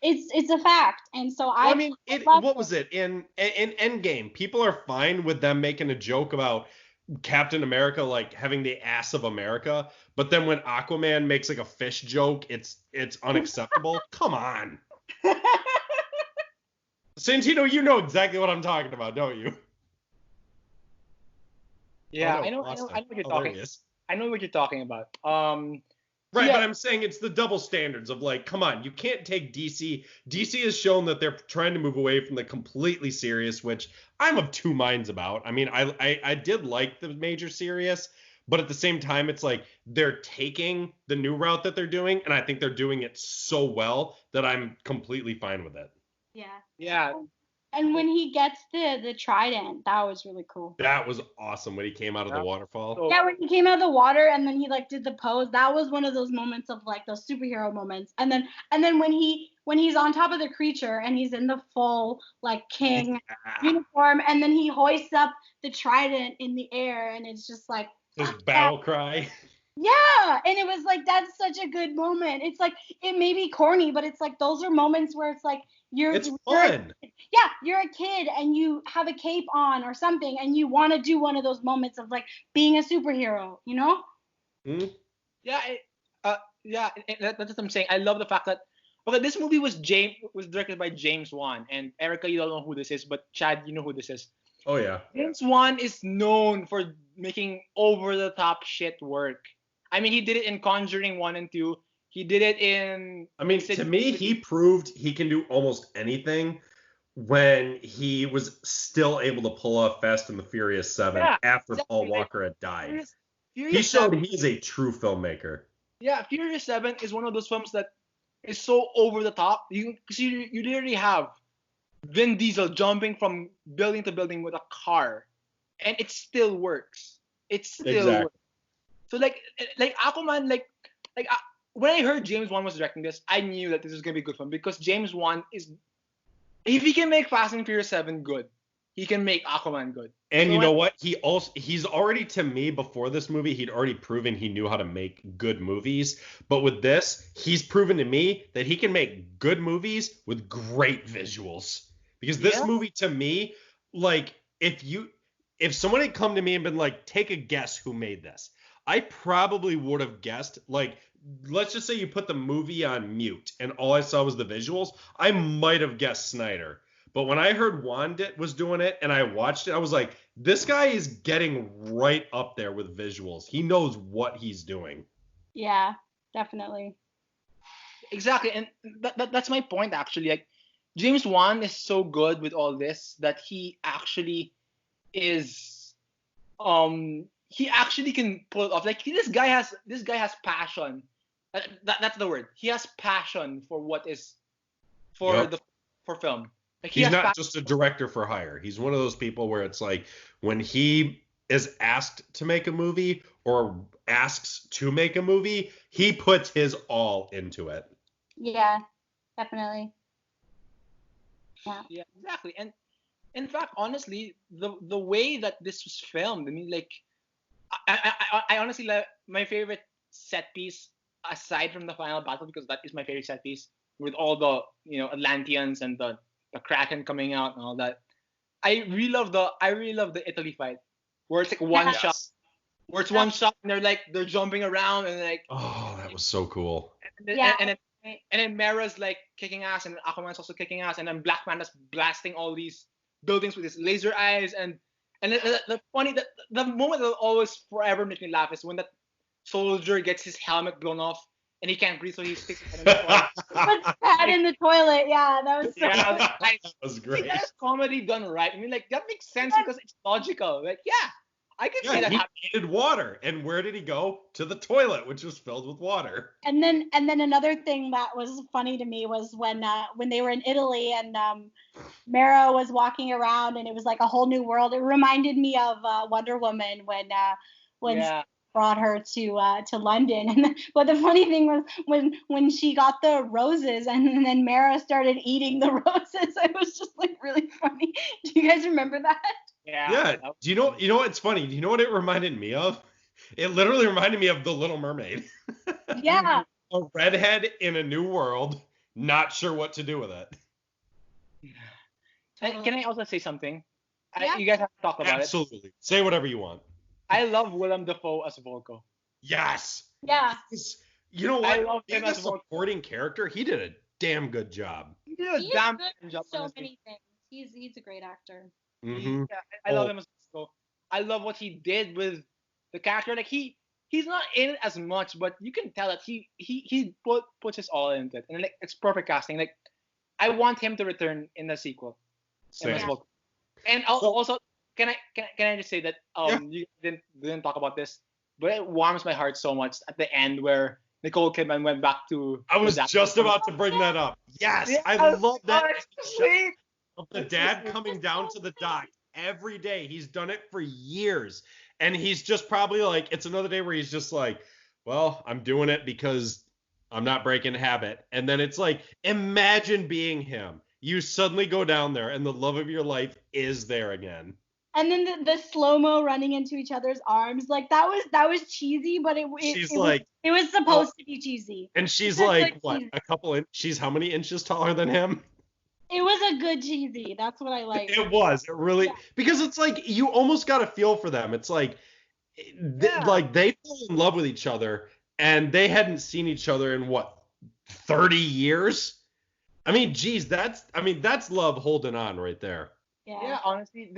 it's a fact. And so what was it in Endgame? People are fine with them making a joke about Captain America like having the ass of America, but then when Aquaman makes like a fish joke, it's unacceptable. Come on. Santino, you know exactly what I'm talking about, don't you? Yeah, I know what you're talking. I know what you're talking about. Right, but I'm saying it's the double standards of like, come on, you can't take DC. DC has shown that they're trying to move away from the completely serious, which I'm of two minds about. I mean, I did like the major serious, but at the same time, it's like they're taking the new route that they're doing, and I think they're doing it so well that I'm completely fine with it. Yeah. Yeah. And when he gets the trident, that was really cool. That was awesome when he came out of the waterfall. Yeah, when he came out of the water and then he like did the pose, that was one of those moments of like those superhero moments. And then when he's on top of the creature and he's in the full like king uniform and then he hoists up the trident in the air and it's just like his battle cry. Yeah, and it was like that's such a good moment. It's like it may be corny, but it's like those are moments where it's like it's fun. You're a kid and you have a cape on or something and you want to do one of those moments of like being a superhero, you know? Mm-hmm. Yeah, that's what I'm saying. I love the fact that this movie was directed by James Wan, and Erica, you don't know who this is, but Chad, you know who this is. Oh yeah. James Wan is known for making over the top shit work. I mean, he did it in Conjuring 1 and 2. He did it in... I mean, to me, he proved he can do almost anything when he was still able to pull off Fast and the Furious 7 after Paul Walker had died. He showed he's a true filmmaker. Yeah, Furious 7 is one of those films that is so over the top. You literally have Vin Diesel jumping from building to building with a car, and it still works. It still works. So like Aquaman, when I heard James Wan was directing this, I knew that this was gonna be a good film because James Wan is If he can make Fast and Furious 7 good, he can make Aquaman good. And So you know what? He's already, to me, before this movie, he'd already proven he knew how to make good movies. But with this, he's proven to me that he can make good movies with great visuals. Because this Yeah. movie, to me, like, if someone had come to me and been like, take a guess who made this, I probably would have guessed, like, let's just say you put the movie on mute and all I saw was the visuals, I might have guessed Snyder. But when I heard Juan was doing it and I watched it, I was like, this guy is getting right up there with visuals. He knows what he's doing. Yeah, definitely. Exactly, and that's my point actually. Like James Wan is so good with all this that he actually is he actually can pull it off. Like this guy has passion. That's the word. He has passion for what is for Yup. the for film. Like He's not just a director for hire. He's one of those people where it's like when he is asked to make a movie or asks to make a movie, he puts his all into it. Yeah, definitely. Yeah, exactly. And in fact, honestly, the way that this was filmed, I mean, like, I honestly like my favorite set piece aside from the final battle because that is my favorite set piece with all the Atlanteans and the Kraken coming out and all that. I really love the Italy fight where it's like one shot, Yes. where it's one shot and they're jumping around and like Oh, that was so cool. Yeah. and then Mera's like kicking ass and Aquaman's also kicking ass and then Black Manta's blasting all these buildings with his laser eyes and the funny the moment that always forever makes me laugh is when that soldier gets his helmet blown off and he can't breathe so he sticks his head in the toilet. Puts his head in the toilet. Yeah, that was so Yeah, That was See, great. that's comedy done right. I mean, like that makes sense because it's logical. Like, yeah, I can see Yeah, that he happen. needed water. And where did he go? To the toilet, which was filled with water. And then another thing that was funny to me was when they were in Italy and Mara was walking around and it was like a whole new world. It reminded me of Wonder Woman when Yeah. brought her to London. And but the funny thing was when she got the roses and then Mara started eating the roses. It was just like really funny. Do you guys remember that? Yeah. Do you know what's funny? Do you know what it reminded me of? It literally reminded me of The Little Mermaid. Yeah. A redhead in a new world, not sure what to do with it. And can I also say something? Yeah. You guys have to talk about it. Absolutely. Say whatever you want. I love Willem Dafoe as Volko. Yes. Yeah. You know I what? love him Being a as Volko. supporting character, he did a damn good job. He did a He is damn good good at job. so honestly. many things. He's a great actor. Mm-hmm. Yeah, I love him as Volko. I love what he did with the character. Like he's not in it as much, but you can tell that he puts his all into it, and like it's perfect casting. Like I want him to return in the sequel. Same. As Volko. And also, can I just say that you didn't talk about this, but it warms my heart so much at the end where Nicole Kidman went back to. I was just about to bring that up. Yes, I love that. Sweet. Of the dad coming down to the dock every day. He's done it for years. And he's just probably like, it's another day where he's just like, well, I'm doing it because I'm not breaking habit. And then it's like, imagine being him. You suddenly go down there and the love of your life is there again. And then the slow-mo running into each other's arms, like that was cheesy, but it was supposed to be cheesy. And she's It's like, like what, cheesy. she's how many inches taller than him? It was a good cheesy. That's what I like. It was. It really, Yeah. because it's like, you almost got to feel for them. It's like, like they fell in love with each other and they hadn't seen each other in what, 30 years? I mean, geez, that's love holding on right there. Yeah, honestly,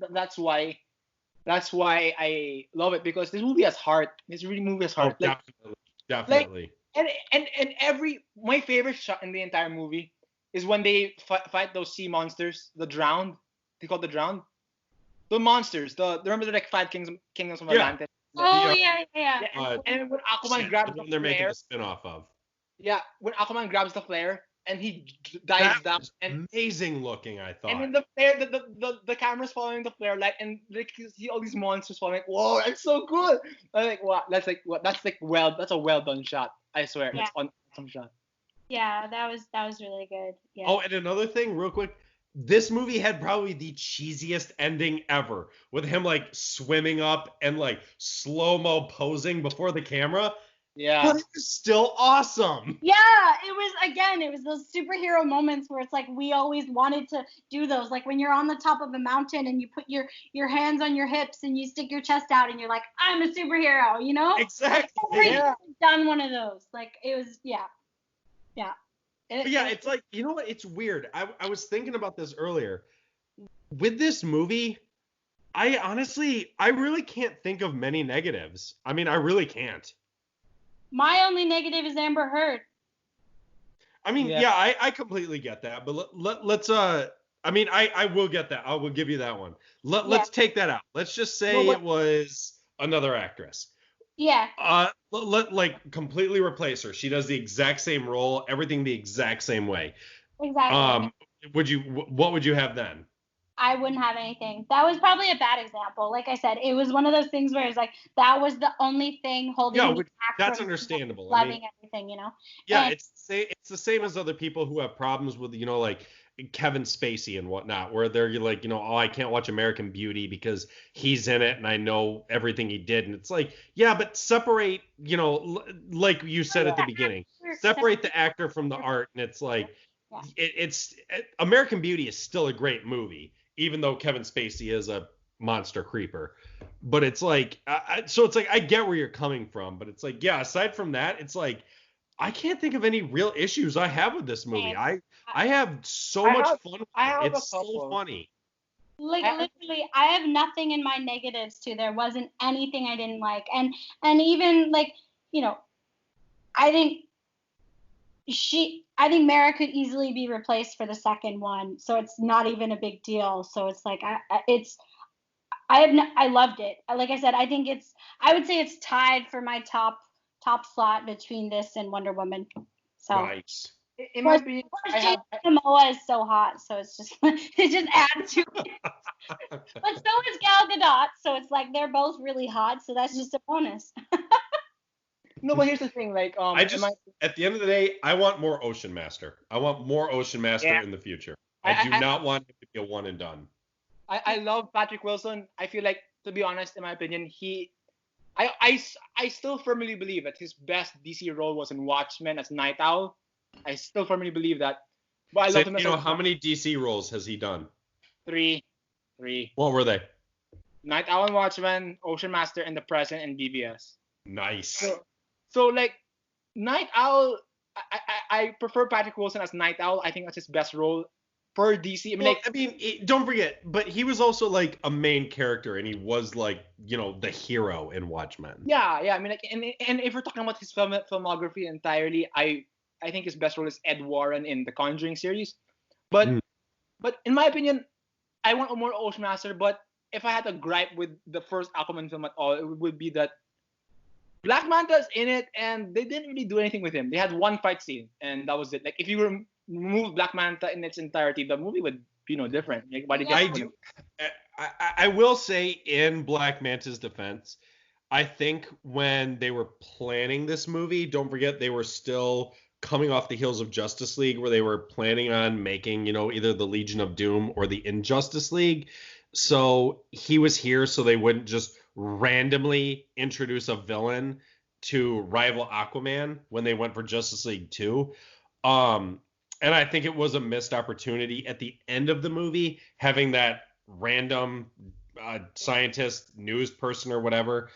that's why I love it because this movie has heart. This movie has heart. Oh, definitely. And my favorite shot in the entire movie is when they fight those sea monsters, the drowned. They call it the drowned. The monsters. Remember the like five kingdoms of Atlantis. Oh yeah. And when Aquaman grabs the they're making flare. a spin-off of. Yeah, when Aquaman grabs the flare and he dives down and amazing looking, I thought. and then the flare, the camera's following the flare light, and like you see all these monsters falling. Like, whoa, that's so good. I'm like, wow, that's a well done shot. I swear, Yeah. it's on some shot. Yeah, that was really good. Yeah. Oh, and another thing, real quick. This movie had probably the cheesiest ending ever, with him like swimming up and like slow-mo posing before the camera, Yeah. but it was still awesome. Yeah, it was those superhero moments where it's like we always wanted to do those. Like when you're on the top of a mountain and you put your hands on your hips and you stick your chest out and you're like, I'm a superhero, you know? Exactly. Every Yeah. done one of those. Like it was, yeah. Yeah. But yeah, it's like, you know what? It's weird. I was thinking about this earlier. With this movie, I really can't think of many negatives. I mean, I really can't. My only negative is Amber Heard. I mean, Yeah. yeah, I completely get that. But let's I mean, I will get that. I will give you that one. Let's take that out. Let's just say No, it was another actress. Yeah. Like completely replace her. She does the exact same role, everything the exact same way. Exactly. What would you have then? I wouldn't have anything. That was probably a bad example. Like I said, it was one of those things where it's like that was the only thing holding Yeah, me back that's from understandable. I mean, loving everything, you know. yeah, And it's the same as other people who have problems with, like Kevin Spacey and whatnot, where they're like, oh, I can't watch American Beauty because he's in it and I know everything he did. And it's like, yeah, but separate, like you said at the beginning, separate the actor from the art. And it's like, Yeah. it's American Beauty is still a great movie, even though Kevin Spacey is a monster creeper. But it's like, so it's like, I get where you're coming from, but it's like, yeah, aside from that, it's like, I can't think of any real issues I have with this movie. Same. I have so much fun with I it. have It's a couple. so funny. like I- literally, I have nothing in my negatives too. There wasn't anything I didn't like, and even like, you know, I think I think Mara could easily be replaced for the second one, so it's not even a big deal. So it's like I loved it. Like I said, I would say it's tied for my top slot between this and Wonder Woman. So Nice. In my opinion, I Jason have Momoa is so hot, so it's just it just adds to it. But so is Gal Gadot, so it's like they're both really hot, so that's just a bonus. no, but here's the thing, like At the end of the day, I want more Ocean Master. I want more Ocean Master Yeah. in the future. I do not want it to be a one and done. I love Patrick Wilson. I feel like, to be honest, in my opinion, I still firmly believe that his best DC role was in Watchmen as Night Owl. I still firmly believe that. But I love him as How many DC roles has he done? three. What were they? Night Owl and Watchmen, Ocean Master in the Present, and BVS. Nice. So like Night Owl, I prefer Patrick Wilson as Night Owl. I think that's his best role for DC. Don't forget, but he was also like a main character, and he was like, the hero in Watchmen. Yeah. I mean, like, and if we're talking about his filmography entirely, I think his best role is Ed Warren in the Conjuring series. But in my opinion, I want a more Ocean Master. But if I had to gripe with the first Aquaman film at all, it would be that Black Manta's in it, and they didn't really do anything with him. They had one fight scene, and that was it. Like, if you remove Black Manta in its entirety, the movie would be no different. Like, why did I will say, in Black Manta's defense, I think when they were planning this movie, don't forget they were still coming off the heels of Justice League, where they were planning on making, either the Legion of Doom or the Injustice League. So he was here so they wouldn't just randomly introduce a villain to rival Aquaman when they went for Justice League 2. And I think it was a missed opportunity at the end of the movie, having that random scientist, news person or whatever,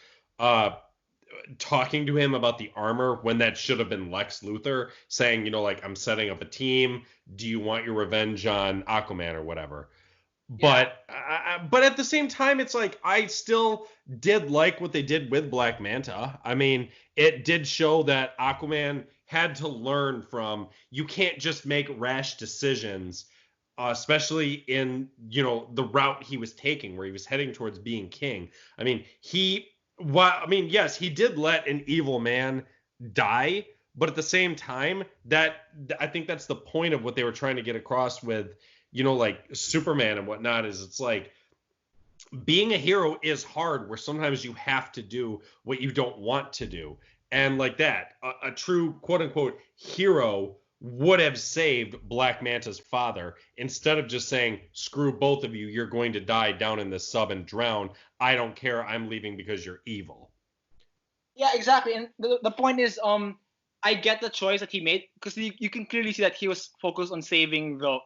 talking to him about the armor when that should have been Lex Luthor saying, like, I'm setting up a team. Do you want your revenge on Aquaman or whatever? Yeah. But at the same time, it's like I still did like what they did with Black Manta. I mean, it did show that Aquaman had to learn from, you can't just make rash decisions, especially in, the route he was taking, where he was heading towards being king. I mean, yes, he did let an evil man die, but at the same time, I think that's the point of what they were trying to get across with, like Superman and whatnot, is it's like being a hero is hard, where sometimes you have to do what you don't want to do. And like that, a true quote unquote hero would have saved Black Manta's father instead of just saying, screw both of you, you're going to die down in this sub and drown. I don't care, I'm leaving because you're evil. Yeah, exactly. And the point is, I get the choice that he made because you can clearly see that he was focused on saving the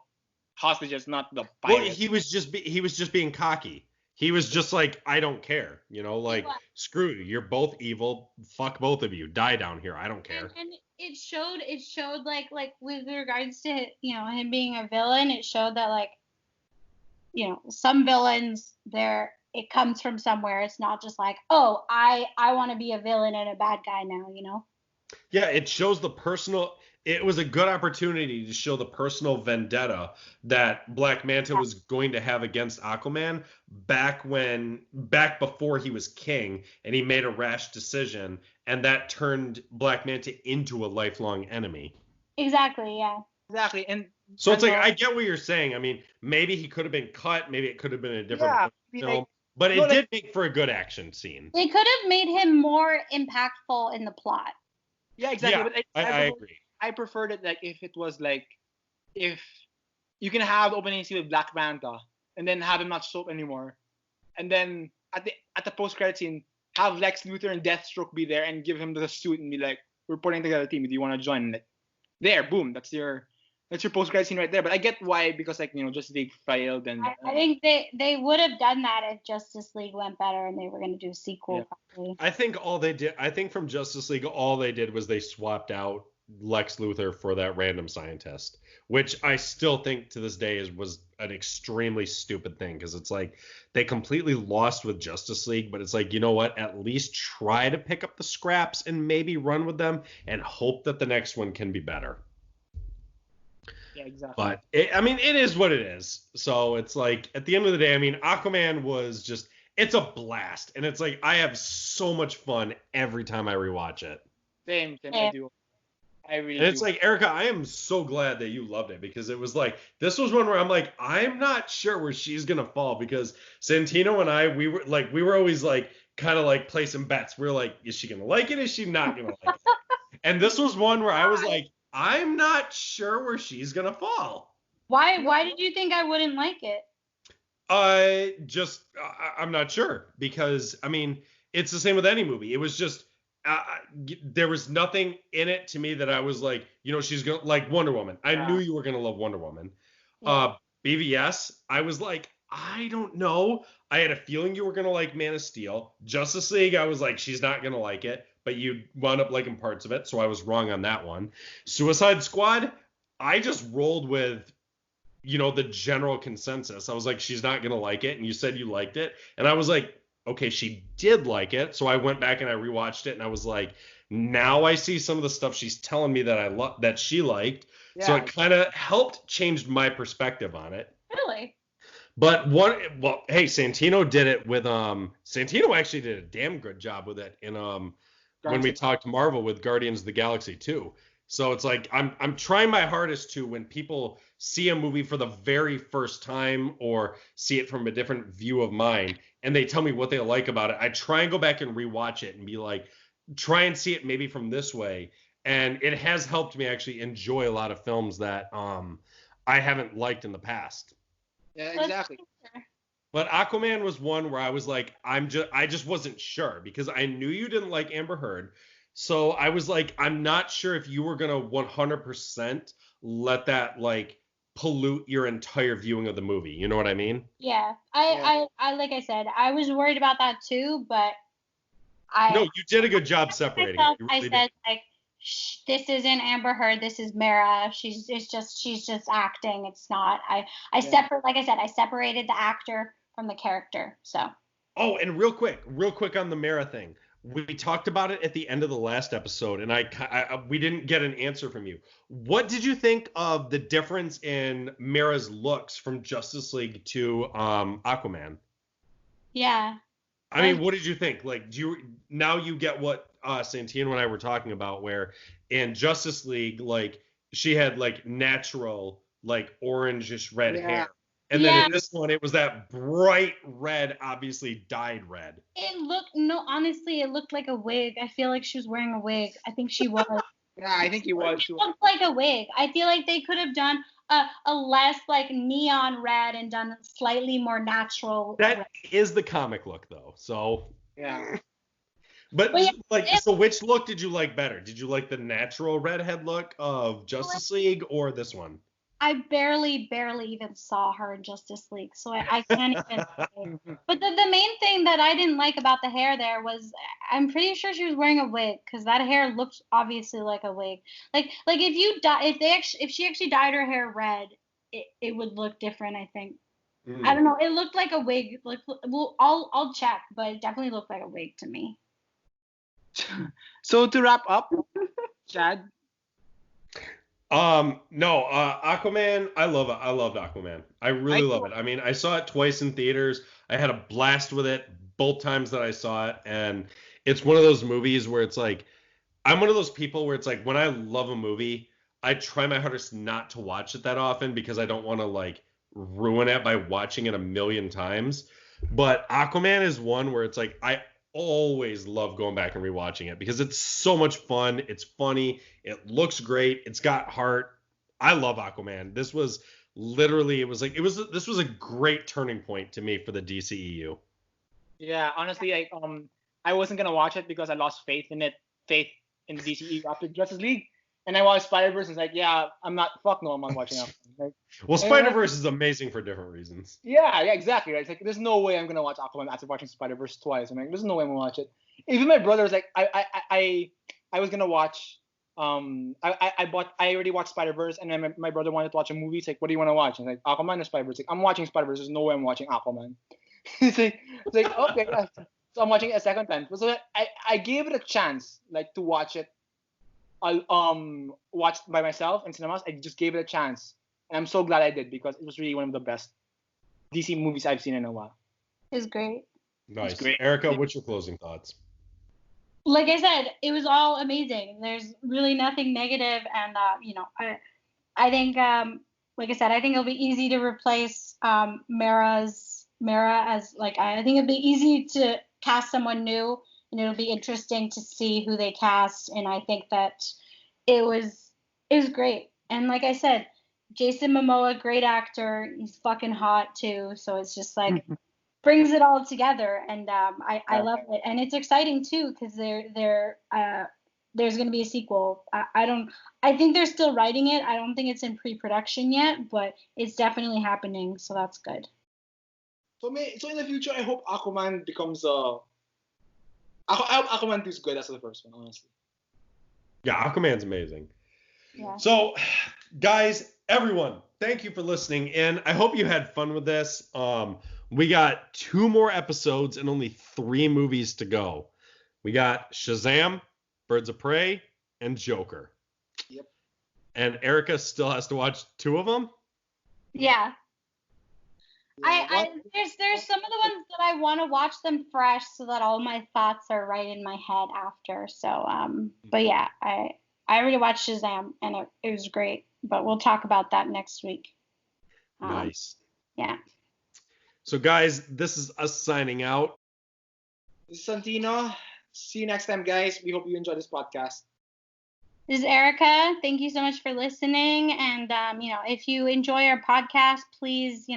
hostages, not the pirates. Well, he was just being cocky. He was just like, I don't care, like, screw you, you're both evil, fuck both of you, die down here, I don't care. And it showed like with regards to him being a villain, it showed that like some villains it comes from somewhere. It's not just like, oh, I want to be a villain and a bad guy now. Yeah, it shows it was a good opportunity to show the personal vendetta that Black Manta was going to have against Aquaman back before he was king and he made a rash decision, and that turned Black Manta into a lifelong enemy. Exactly, yeah. Exactly. And so it's like, I get what you're saying. I mean, maybe he could have been cut, maybe it could have been a different film, but it did make for a good action scene. They could have made him more impactful in the plot. Yeah, exactly. Yeah, but I agree. I preferred it like if it was like if you can have the opening scene with Black Manta and then have him not show up anymore, and then at the post credit scene have Lex Luthor and Deathstroke be there and give him the suit and be like, we're putting together a team. Do you want to join it? There, boom. That's your post credit scene right there. But I get why, because like Justice League failed and I think they would have done that if Justice League went better and they were going to do a sequel. Yeah. Probably. I think from Justice League all they did was they swapped out Lex Luthor for that random scientist, which I still think to this day was an extremely stupid thing, because it's like they completely lost with Justice League, but it's like, you know what, at least try to pick up the scraps and maybe run with them and hope that the next one can be better. Yeah, exactly. But it is what it is. So it's like, at the end of the day, Aquaman was just, it's a blast, and it's like I have so much fun every time I rewatch it. Same, I do. I really and it's do. like, Erica, I am so glad that you loved it, because it was like, this was one where I'm like, I'm not sure where she's gonna fall, because Santino and I, we were always like kind of like placing bets. We were like, is she gonna like it? Is she not gonna like it? And this was one where I was like, I'm not sure where she's gonna fall. Why did you think I wouldn't like it? I'm not sure, because it's the same with any movie. It was just there was nothing in it to me that I was like, she's gonna like Wonder Woman. I knew you were gonna love Wonder Woman. Yeah. BVS, I was like, I don't know. I had a feeling you were gonna like Man of Steel. Justice League, I was like, she's not gonna like it, but you wound up liking parts of it, so I was wrong on that one. Suicide Squad, I just rolled with the general consensus. I was like, she's not gonna like it, and you said you liked it, and I was like, okay, she did like it. So I went back and I rewatched it, and I was like, now I see some of the stuff she's telling me that that she liked. Yeah. So it kind of helped change my perspective on it. Really? But hey, Santino did it with Santino actually did a damn good job with it in when we talked Marvel with Guardians of the Galaxy 2. So it's like I'm trying my hardest to, when people see a movie for the very first time or see it from a different view of mine and they tell me what they like about it, I try and go back and rewatch it and be like, try and see it maybe from this way. And it has helped me actually enjoy a lot of films that I haven't liked in the past. Yeah, exactly. But Aquaman was one where I was like, I just wasn't sure, because I knew you didn't like Amber Heard. So I was like, I'm not sure if you were going to 100% let that like pollute your entire viewing of the movie. You know what I mean? Yeah. I like I said, I was worried about that too, but No, you did a good job separating it. I said like, this isn't Amber Heard, this is Mara. She's just acting. It's not. I separated the actor from the character. So. Oh, and real quick on the Mara thing. We talked about it at the end of the last episode, and we didn't get an answer from you. What did you think of the difference in Mara's looks from Justice League to Aquaman? Yeah. What did you think? Like, now you get what Santino and I were talking about, where in Justice League, like, she had like natural, like, orangish red hair. And then in this one, it was that bright red, obviously dyed red. Honestly, it looked like a wig. I feel like she was wearing a wig. I think she was. Yeah, I think he was It too. looked like a wig. I feel like they could have done a less like neon red and done slightly more natural red. That is the comic look, though. So, Yeah. but But yeah, like, so which look did you like better? Did you like the natural redhead look of Justice League or this one? I barely even saw her in Justice League, so I can't even say. But the main thing that I didn't like about the hair there was I'm pretty sure she was wearing a wig because that hair looked obviously like a wig. Like if she actually dyed her hair red, it would look different. I think. I don't know. It looked like a wig. Like, well, I'll check, but it definitely looked like a wig to me. So to wrap up, Chad. No, Aquaman, I love it. I loved Aquaman. I really love it. I mean, I saw it twice in theaters. I had a blast with it both times that I saw it, and it's one of those movies where it's like, I'm one of those people where it's like, when I love a movie, I try my hardest not to watch it that often because I don't want to like ruin it by watching it a million times. But Aquaman is one where it's like, I always love going back and rewatching it because it's so much fun. It's funny. It looks great. It's got heart. I love Aquaman. This was literally, this was a great turning point to me for the DCEU. Yeah, honestly, I wasn't gonna watch it because I lost faith in it, faith in the DCEU after Justice League, and I watched Spider-Verse and it's like, yeah, I'm not watching it. Like, Well, Spider-Verse is amazing for different reasons. yeah, exactly. Right? It's like there's no way I'm gonna watch Aquaman after watching Spider-Verse twice. I'm like, there's no way I'm gonna watch it. Even my brother was like, I was gonna watch. I already watched Spider-Verse, and then my brother wanted to watch a movie. He's like, what do you want to watch? And like, Aquaman or Spider-Verse? Like, I'm watching Spider-Verse. There's no way I'm watching Aquaman. it's like okay. So I'm watching it a second time. So I gave it a chance, like to watch it. I watched by myself in cinemas. I just gave it a chance, and I'm so glad I did because it was really one of the best DC movies I've seen in a while. It's great. Nice. It's great. Erica, what's your closing thoughts? Like I said, it was all amazing. There's really nothing negative, and I think, like I said, I think it'll be easy to replace Mara as like I think it'll be easy to cast someone new, and it'll be interesting to see who they cast. And I think that it was great. And like I said, Jason Momoa, great actor. He's fucking hot too. So it's just like brings it all together, and I love it. And it's exciting too because there's going to be a sequel. I think they're still writing it. I don't think it's in pre-production yet, but it's definitely happening. So that's good. So in the future, I hope Aquaman becomes I hope Aquaman 2 is good as the first one, honestly. Yeah, Aquaman's amazing. Yeah. So, guys, everyone, thank you for listening in. I hope you had fun with this. We got 2 more episodes and only 3 movies to go. We got Shazam, Birds of Prey, and Joker. Yep. And Erica still has to watch 2 of them? Yeah. There's some of the ones that I want to watch them fresh so that all my thoughts are right in my head after. So but yeah, I already watched Shazam and it was great, but we'll talk about that next week. Nice. Yeah. So guys, this is us signing out. This is Santino. See you next time, guys. We hope you enjoy this podcast. This is Erica. Thank you so much for listening. And if you enjoy our podcast, please,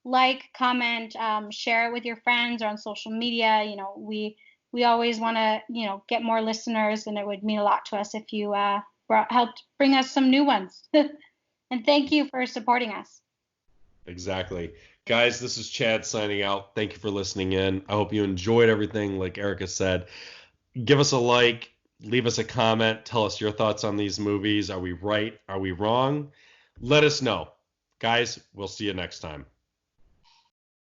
like, comment, share it with your friends or on social media. We always want to, get more listeners, and it would mean a lot to us if you helped bring us some new ones. And thank you for supporting us. Exactly. Guys, this is Chad signing out. Thank you for listening in. I hope you enjoyed everything, like Erica said. Give us a like, leave us a comment, tell us your thoughts on these movies. Are we right? Are we wrong? Let us know. Guys, we'll see you next time.